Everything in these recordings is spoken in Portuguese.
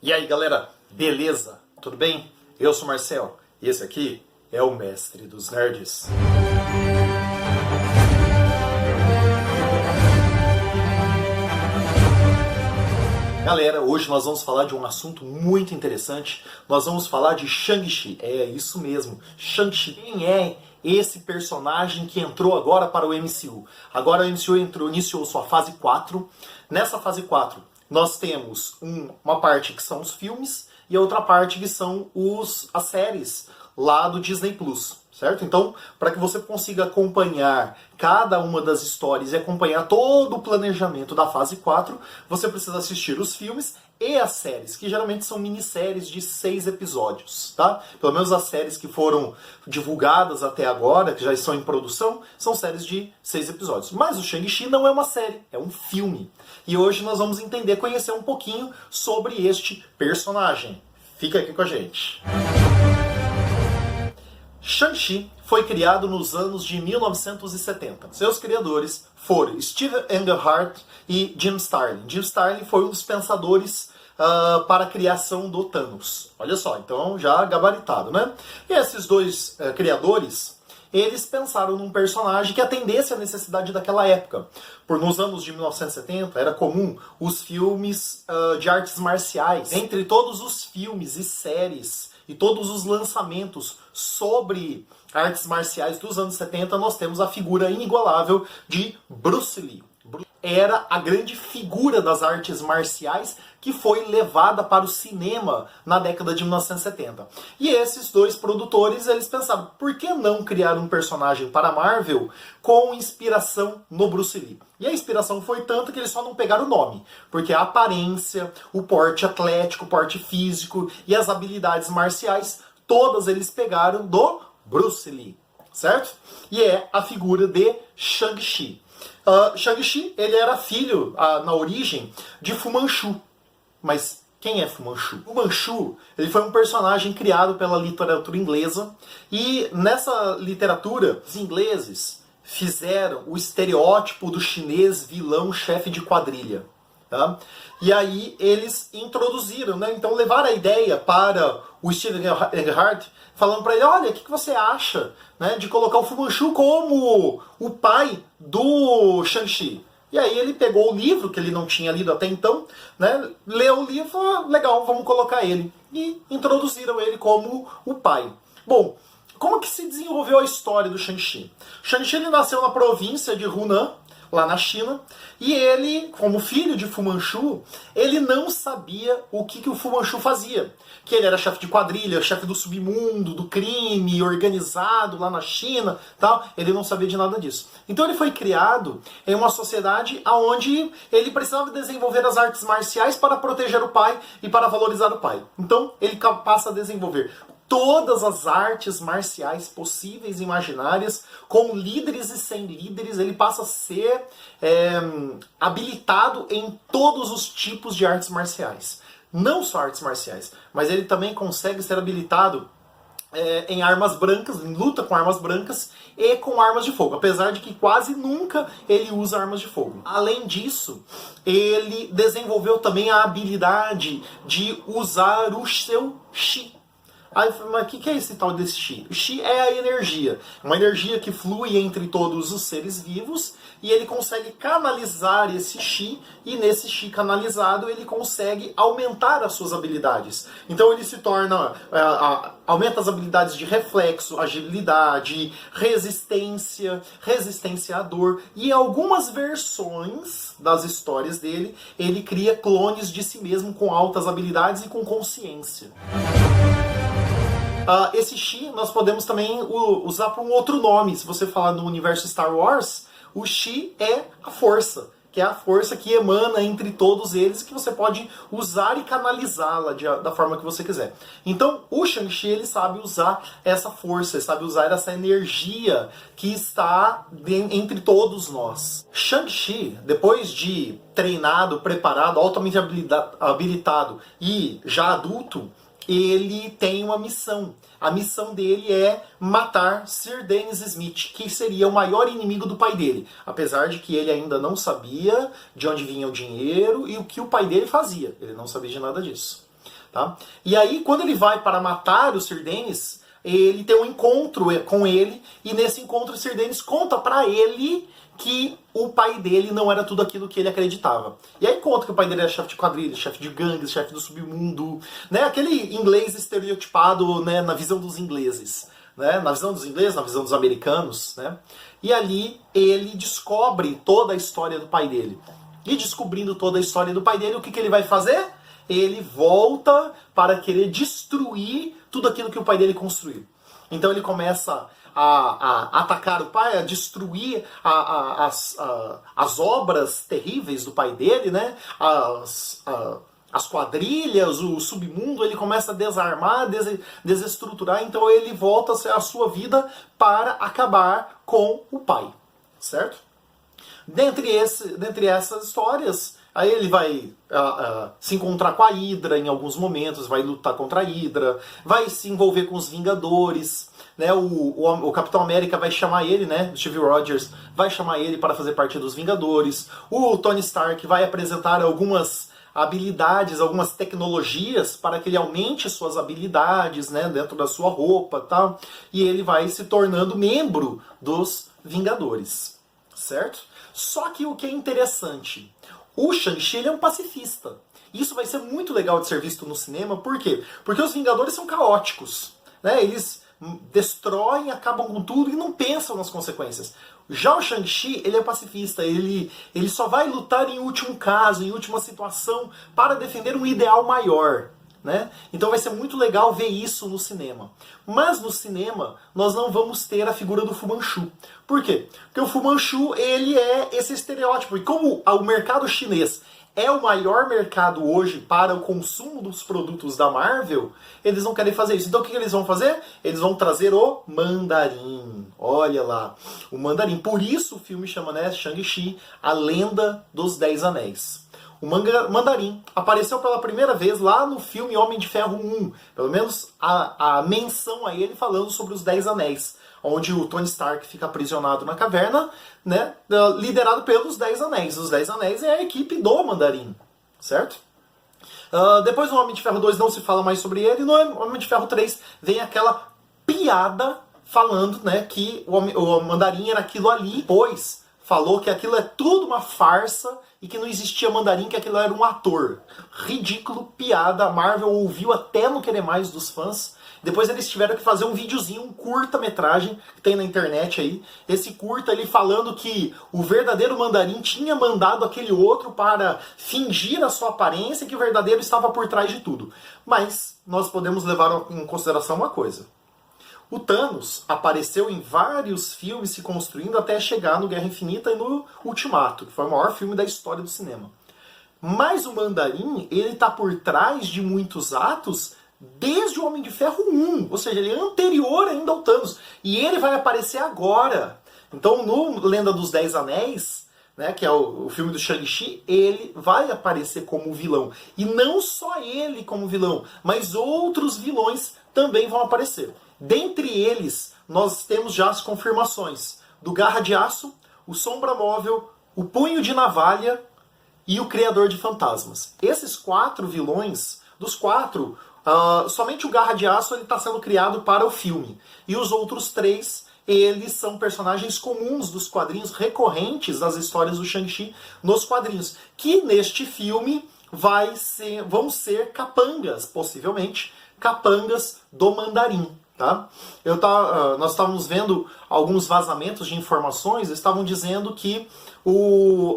E aí galera, beleza? Tudo bem? Eu sou o Marcel e esse aqui é o Mestre dos Nerds. Galera, hoje nós vamos falar de um assunto muito interessante. Nós vamos falar de Shang-Chi. É isso mesmo, Shang-Chi. Quem é esse personagem que entrou agora para o MCU? Agora o MCU iniciou sua fase 4. Nessa fase 4, nós temos uma parte que são os filmes e a outra parte que são as séries lá do Disney Plus, certo? Então, para que você consiga acompanhar cada uma das histórias e acompanhar todo o planejamento da fase 4, você precisa assistir os filmes e as séries, que geralmente são minisséries de 6 episódios, tá? Pelo menos as séries que foram divulgadas até agora, que já estão em produção, são séries de 6 episódios. Mas o Shang-Chi não é uma série, é um filme. E hoje nós vamos entender, conhecer um pouquinho sobre este personagem. Fica aqui com a gente. Shang-Chi foi criado nos anos de 1970. Seus criadores foram Steve Englehart e Jim Starlin. Jim Starlin foi um dos pensadores para a criação do Thanos. Olha só, então já gabaritado, né? E esses dois criadores, eles pensaram num personagem que atendesse à necessidade daquela época. Nos anos de 1970 era comum os filmes de artes marciais. Entre todos os filmes e séries e todos os lançamentos sobre artes marciais dos anos 70, nós temos a figura inigualável de Bruce Lee. Era a grande figura das artes marciais que foi levada para o cinema na década de 1970. E esses dois produtores, eles pensaram, por que não criar um personagem para a Marvel com inspiração no Bruce Lee? E a inspiração foi tanta que eles só não pegaram o nome, porque a aparência, o porte atlético, o porte físico e as habilidades marciais, todas eles pegaram do Bruce Lee, certo? E é a figura de Shang-Chi. Shang-Chi, ele era filho, na origem, de Fu Manchu. Mas quem é Fu Manchu? Fu Manchu, ele foi um personagem criado pela literatura inglesa. E nessa literatura, os ingleses fizeram o estereótipo do chinês vilão chefe de quadrilha. Tá? E aí eles introduziram, né? Então levaram a ideia para o Steve Englehart, falando para ele, olha, o que você acha, né, de colocar o Fu Manchu como o pai do Shang-Chi? E aí ele pegou o livro, que ele não tinha lido até então, né, leu o livro e falou, legal, vamos colocar ele. E introduziram ele como o pai. Bom, como que se desenvolveu a história do Shang-Chi? Shang-Chi ele nasceu na província de Hunan, lá na China, e ele, como filho de Fu Manchu, ele não sabia o que o Fu Manchu fazia. Que ele era chefe de quadrilha, chefe do submundo, do crime organizado lá na China, tal. Ele não sabia de nada disso. Então ele foi criado em uma sociedade onde ele precisava desenvolver as artes marciais para proteger o pai e para valorizar o pai. Então ele passa a desenvolver todas as artes marciais possíveis e imaginárias, com líderes e sem líderes. Ele passa a ser habilitado em todos os tipos de artes marciais. Não só artes marciais, mas ele também consegue ser habilitado em armas brancas, em luta com armas brancas e com armas de fogo, apesar de que quase nunca ele usa armas de fogo. Além disso, ele desenvolveu também a habilidade de usar o seu Chi. Aí eu falei, mas o que é esse tal desse Chi? O Chi é a energia. Uma energia que flui entre todos os seres vivos e ele consegue canalizar esse Chi e nesse Chi canalizado ele consegue aumentar as suas habilidades. Então ele se torna, aumenta as habilidades de reflexo, agilidade, resistência à dor. E em algumas versões das histórias dele, ele cria clones de si mesmo com altas habilidades e com consciência. Esse Chi nós podemos também usar para um outro nome. Se você falar no universo Star Wars, o Chi é a força, que é a força que emana entre todos eles, que você pode usar e canalizá-la da forma que você quiser. Então o Shang-Chi ele sabe usar essa força, ele sabe usar essa energia que está entre todos nós. Shang-Chi, depois de treinado, preparado, altamente habilitado e já adulto, ele tem uma missão. A missão dele é matar Sir Dennis Smith, que seria o maior inimigo do pai dele. Apesar de que ele ainda não sabia de onde vinha o dinheiro e o que o pai dele fazia. Ele não sabia de nada disso. Tá? E aí, quando ele vai para matar o Sir Dennis, ele tem um encontro com ele, e nesse encontro o Sir Dennis conta para ele que o pai dele não era tudo aquilo que ele acreditava. E aí conta que o pai dele era chefe de quadrilha, chefe de gangues, chefe do submundo, né? Aquele inglês estereotipado, né, na visão dos ingleses. Né? Na visão dos ingleses, na visão dos americanos. Né? E ali ele descobre toda a história do pai dele. E descobrindo toda a história do pai dele, o que ele vai fazer? Ele volta para querer destruir tudo aquilo que o pai dele construiu. Então ele começa a atacar o pai, a destruir as obras terríveis do pai dele, né? As quadrilhas, o submundo, ele começa a desarmar, desestruturar, então ele volta a sua vida para acabar com o pai, certo? Dentre essas histórias, aí ele vai se encontrar com a Hydra em alguns momentos, vai lutar contra a Hydra, vai se envolver com os Vingadores, né? O Capitão América vai chamar ele, né? Steve Rogers vai chamar ele para fazer parte dos Vingadores. O Tony Stark vai apresentar algumas habilidades, algumas tecnologias para que ele aumente suas habilidades, né, dentro da sua roupa, tá? E ele vai se tornando membro dos Vingadores, certo? Só que o que é interessante, o Shang-Chi ele é um pacifista. Isso vai ser muito legal de ser visto no cinema, por quê? Porque os Vingadores são caóticos, né? Eles destroem, acabam com tudo e não pensam nas consequências. Já o Shang-Chi, ele é pacifista, ele só vai lutar em último caso, em última situação, para defender um ideal maior. Né? Então vai ser muito legal ver isso no cinema. Mas no cinema, nós não vamos ter a figura do Fu Manchu. Por quê? Porque o Fu Manchu, ele é esse estereótipo. E como o mercado chinês é o maior mercado hoje para o consumo dos produtos da Marvel, eles não querem fazer isso. Então o que eles vão fazer? Eles vão trazer o mandarim. Olha lá, o mandarim. Por isso o filme chama, né, Shang-Chi, a Lenda dos 10 Anéis. O mandarim apareceu pela primeira vez lá no filme Homem de Ferro 1. Pelo menos a menção a ele falando sobre os 10 Anéis. Onde o Tony Stark fica aprisionado na caverna, né, liderado pelos 10 Anéis. Os 10 Anéis é a equipe do mandarim, certo? Depois no Homem de Ferro 2 não se fala mais sobre ele. No Homem de Ferro 3 vem aquela piada falando, né, que o mandarim era aquilo ali, pois falou que aquilo é tudo uma farsa e que não existia mandarim, que aquilo era um ator. Ridículo, piada, a Marvel ouviu até não querer mais dos fãs. Depois eles tiveram que fazer um videozinho, um curta-metragem, que tem na internet aí. Esse curta, ele falando que o verdadeiro mandarim tinha mandado aquele outro para fingir a sua aparência e que o verdadeiro estava por trás de tudo. Mas nós podemos levar em consideração uma coisa. O Thanos apareceu em vários filmes se construindo até chegar no Guerra Infinita e no Ultimato, que foi o maior filme da história do cinema. Mas o Mandarim, ele está por trás de muitos atos desde o Homem de Ferro 1, ou seja, ele é anterior ainda ao Thanos. E ele vai aparecer agora. Então no Lenda dos 10 Anéis, né, que é o filme do Shang-Chi, ele vai aparecer como vilão. E não só ele como vilão, mas outros vilões também vão aparecer. Dentre eles, nós temos já as confirmações do Garra de Aço, o Sombra Móvel, o Punho de Navalha e o Criador de Fantasmas. Esses 4 vilões, dos 4, somente o Garra de Aço está sendo criado para o filme. E os outros 3, eles são personagens comuns dos quadrinhos, recorrentes das histórias do Shang-Chi nos quadrinhos. Que neste filme vão ser capangas, possivelmente, capangas do Mandarim. Tá? Nós estávamos vendo alguns vazamentos de informações, estavam dizendo que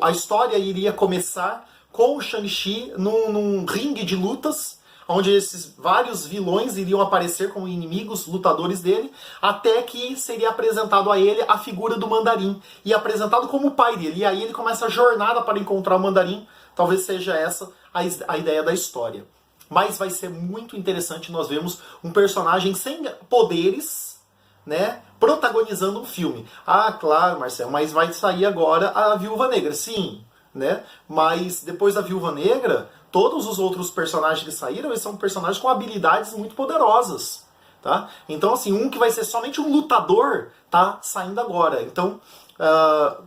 a história iria começar com o Shang-Chi num ringue de lutas, onde esses vários vilões iriam aparecer como inimigos, lutadores dele, até que seria apresentado a ele a figura do Mandarim, e apresentado como o pai dele. E aí ele começa a jornada para encontrar o Mandarim, talvez seja essa a ideia da história. Mas vai ser muito interessante nós vermos um personagem sem poderes, né, protagonizando um filme. Ah, claro, Marcelo, mas vai sair agora a Viúva Negra. Sim, né? Mas depois da Viúva Negra, todos os outros personagens que saíram, eles são personagens com habilidades muito poderosas. Tá? Então, assim, um que vai ser somente um lutador tá saindo agora. Então,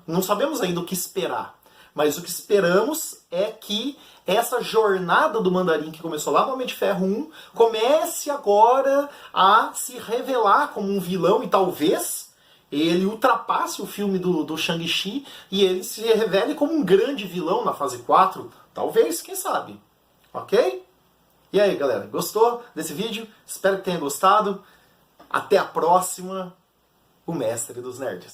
não sabemos ainda o que esperar. Mas o que esperamos é que essa jornada do Mandarim que começou lá no Homem de Ferro 1 comece agora a se revelar como um vilão e talvez ele ultrapasse o filme do Shang-Chi e ele se revele como um grande vilão na fase 4. Talvez, quem sabe. Ok? E aí, galera, gostou desse vídeo? Espero que tenha gostado. Até a próxima. O Mestre dos Nerds.